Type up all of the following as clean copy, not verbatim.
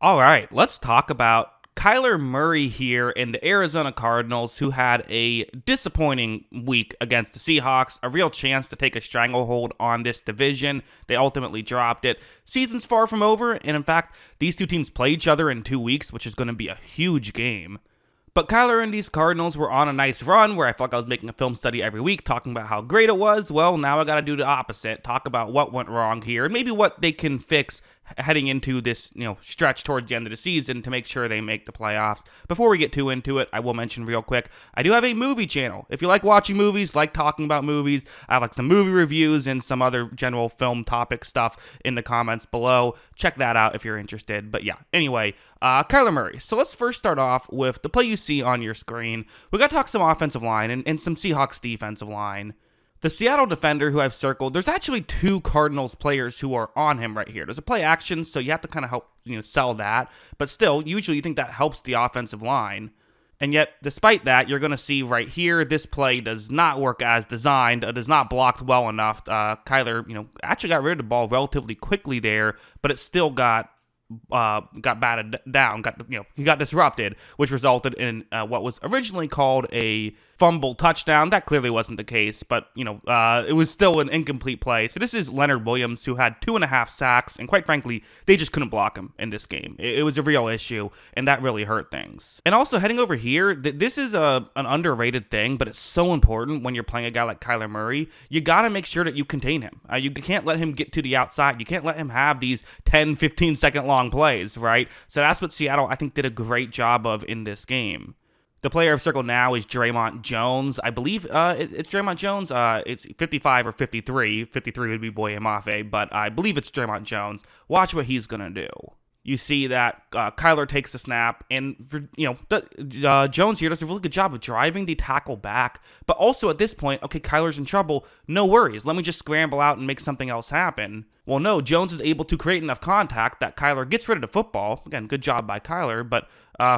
All right, let's talk about Kyler Murray here and the Arizona Cardinals, who had a disappointing week against the Seahawks, a real chance to take a stranglehold on this division. They ultimately dropped it. Season's far from over, and in fact, these two teams play each other in 2 weeks, which is going to be a huge game. But Kyler and these Cardinals were on a nice run where I felt like I was making a film study every week talking about how great it was. Well, now I got to do the opposite, talk about what went wrong here and maybe what they can fix heading into this, stretch towards the end of the season to make sure they make the playoffs. Before we get too into it, I will mention real quick, I do have a movie channel. If you like watching movies, like talking about movies, I have like some movie reviews and some other general film topic stuff in the comments below. Check that out if you're interested. But yeah, anyway, Kyler Murray. So let's first start off with the play you see on your screen. We got to talk some offensive line and some Seahawks defensive line. The Seattle defender who I've circled, there's actually two Cardinals players who are on him right here. There's a play action, so you have to kind of help, sell that. But still, usually you think that helps the offensive line. And yet, despite that, you're going to see right here, this play does not work as designed, does not block well enough. Kyler, actually got rid of the ball relatively quickly there, but it still got batted down, he got disrupted, which resulted in what was originally called a fumble touchdown. That clearly wasn't the case, but it was still an incomplete play. So this is Leonard Williams, who had 2.5 sacks, and quite frankly, they just couldn't block him in this game. It was a real issue, and that really hurt things. And also heading over here, this is an underrated thing, but it's so important when you're playing a guy like Kyler Murray. You got to make sure that you contain him. You can't let him get to the outside. You can't let him have these 10, 15-second long plays, right? So that's what Seattle, I think, did a great job of in this game. The player I've circled now is Draymond Jones. I believe it's Draymond Jones. It's 55 or 53. 53 would be Boye Mafe, but I believe it's Draymond Jones. Watch what he's going to do. You see that Kyler takes the snap, and Jones here does a really good job of driving the tackle back. But also at this point, okay, Kyler's in trouble. No worries. Let me just scramble out and make something else happen. Well, no, Jones is able to create enough contact that Kyler gets rid of the football. Again, good job by Kyler, but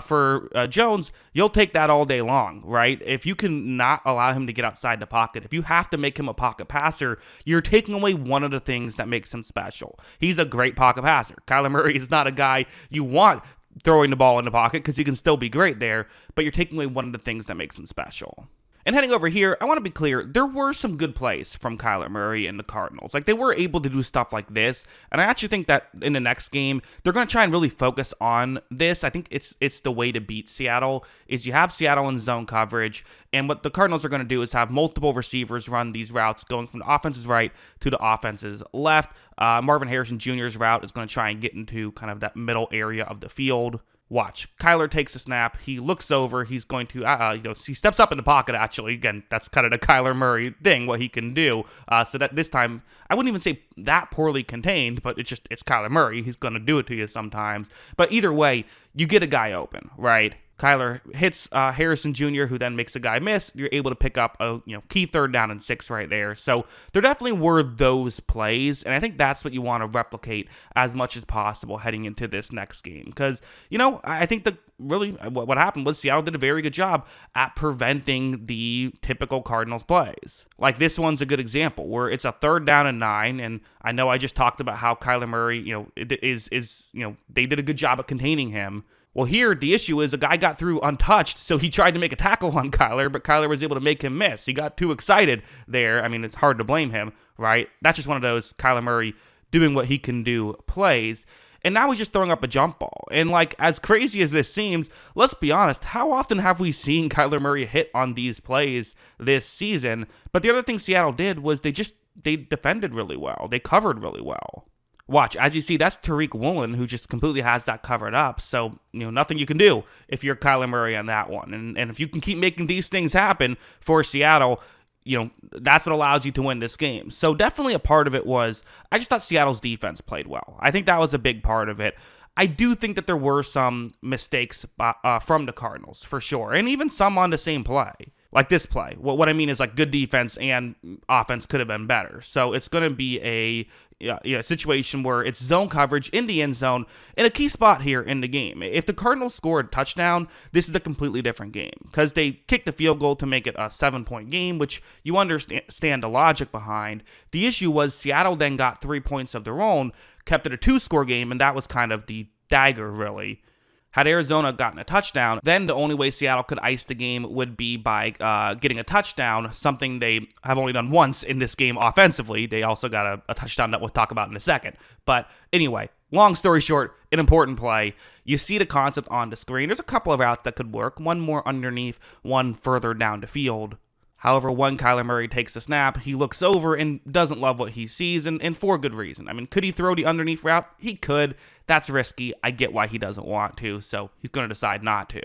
for Jones, you'll take that all day long, right? If you can not allow him to get outside the pocket, if you have to make him a pocket passer, you're taking away one of the things that makes him special. He's a great pocket passer. Kyler Murray is not a guy you want throwing the ball in the pocket because he can still be great there, but you're taking away one of the things that makes him special. And heading over here, I want to be clear, there were some good plays from Kyler Murray and the Cardinals. Like, they were able to do stuff like this, and I actually think that in the next game, they're going to try and really focus on this. I think it's the way to beat Seattle, is you have Seattle in zone coverage, and what the Cardinals are going to do is have multiple receivers run these routes, going from the offense's right to the offense's left. Marvin Harrison Jr.'s route is going to try and get into kind of that middle area of the field. Watch. Kyler takes a snap. He looks over. He's going to, he steps up in the pocket, actually. Again, that's kind of the Kyler Murray thing, what he can do. So that this time, I wouldn't even say that poorly contained, but it's Kyler Murray. He's going to do it to you sometimes. But either way, you get a guy open, right? Kyler hits Harrison Jr., who then makes a guy miss. You're able to pick up a key 3rd down and 6 right there. So there definitely were those plays, and I think that's what you want to replicate as much as possible heading into this next game. Because, I think that really what happened was Seattle did a very good job at preventing the typical Cardinals plays. Like this one's a good example where it's a 3rd down and 9, and I know I just talked about how Kyler Murray, they did a good job at containing him. Well, here, the issue is a guy got through untouched, so he tried to make a tackle on Kyler, but Kyler was able to make him miss. He got too excited there. I mean, it's hard to blame him, right? That's just one of those Kyler Murray doing what he can do plays. And now he's just throwing up a jump ball. And, as crazy as this seems, let's be honest, how often have we seen Kyler Murray hit on these plays this season? But the other thing Seattle did was they defended really well. They covered really well. Watch, as you see, that's Tariq Woolen, who just completely has that covered up. So, nothing you can do if you're Kyler Murray on that one. And if you can keep making these things happen for Seattle, that's what allows you to win this game. So definitely a part of it was, I just thought Seattle's defense played well. I think that was a big part of it. I do think that there were some mistakes from the Cardinals, for sure. And even some on the same play. Like this play. What I mean is good defense and offense could have been better. So it's going to be a situation where it's zone coverage in the end zone in a key spot here in the game. If the Cardinals scored a touchdown, this is a completely different game because they kicked the field goal to make it a 7-point game, which you understand the logic behind. The issue was Seattle then got 3 points of their own, kept it a 2-score game, and that was kind of the dagger, really. Had Arizona gotten a touchdown, then the only way Seattle could ice the game would be by getting a touchdown, something they have only done once in this game offensively. They also got a touchdown that we'll talk about in a second. But anyway, long story short, an important play. You see the concept on the screen. There's a couple of routes that could work, one more underneath, one further down the field. However, when Kyler Murray takes the snap, he looks over and doesn't love what he sees, and for good reason. I mean, could he throw the underneath route? He could. That's risky. I get why he doesn't want to, so he's going to decide not to.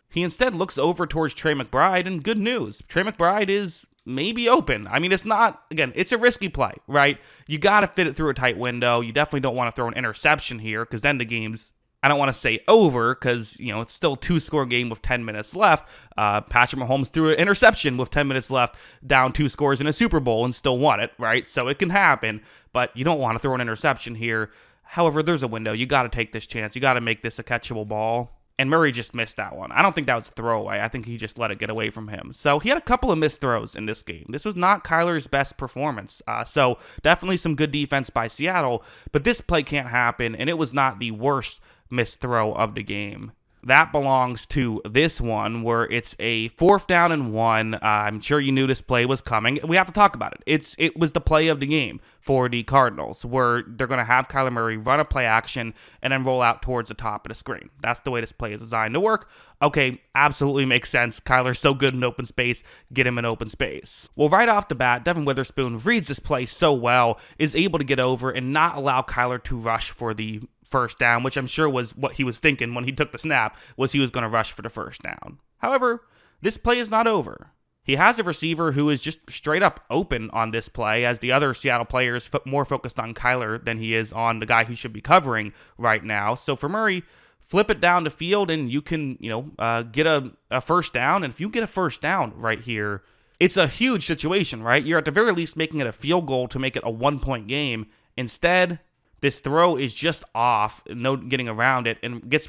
He instead looks over towards Trey McBride, and good news. Trey McBride is maybe open. I mean, it's not, again, it's a risky play, right? You got to fit it through a tight window. You definitely don't want to throw an interception here, because then the game's, I don't want to say over, because, it's still a 2-score game with 10 minutes left. Patrick Mahomes threw an interception with 10 minutes left, down 2 scores in a Super Bowl, and still won it, right? So it can happen, but you don't want to throw an interception here. However, there's a window. You got to take this chance. You got to make this a catchable ball. And Murray just missed that one. I don't think that was a throwaway. I think he just let it get away from him. So he had a couple of missed throws in this game. This was not Kyler's best performance. So definitely some good defense by Seattle. But this play can't happen, and it was not the worst missed throw of the game. That belongs to this one where it's a 4th down and 1. I'm sure you knew this play was coming. We have to talk about it. It was the play of the game for the Cardinals, where they're going to have Kyler Murray run a play action and then roll out towards the top of the screen. That's the way this play is designed to work. Okay, absolutely makes sense. Kyler's so good in open space. Get him in open space. Well, right off the bat, Devin Witherspoon reads this play so well, is able to get over and not allow Kyler to rush for the first down, which I'm sure was what he was thinking when he took the snap, was he was going to rush for the first down. However, this play is not over. He has a receiver who is just straight up open on this play, as the other Seattle players more focused on Kyler than he is on the guy who should be covering right now. So for Murray, flip it down the field and you can, get a first down. And if you get a first down right here, it's a huge situation, right? You're at the very least making it a field goal to make it a 1-point game. Instead, this throw is just off, no getting around it, and gets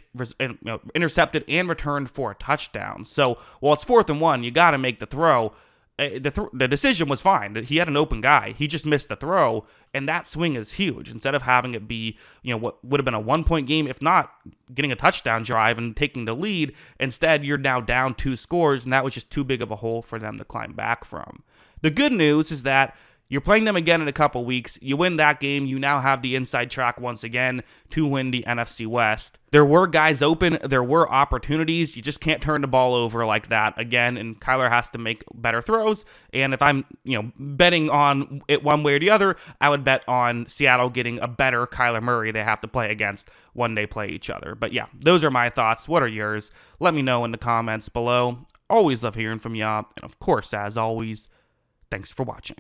intercepted and returned for a touchdown. So while it's 4th and 1, you got to make the throw. The decision was fine. He had an open guy. He just missed the throw, and that swing is huge. Instead of having it be, what would have been a 1-point game, if not getting a touchdown drive and taking the lead, instead you're now down 2 scores, and that was just too big of a hole for them to climb back from. The good news is that you're playing them again in a couple weeks. You win that game. You now have the inside track once again to win the NFC West. There were guys open. There were opportunities. You just can't turn the ball over like that again, and Kyler has to make better throws. And if I'm, betting on it one way or the other, I would bet on Seattle getting a better Kyler Murray they have to play against when they play each other. But yeah, those are my thoughts. What are yours? Let me know in the comments below. Always love hearing from y'all. And of course, as always, thanks for watching.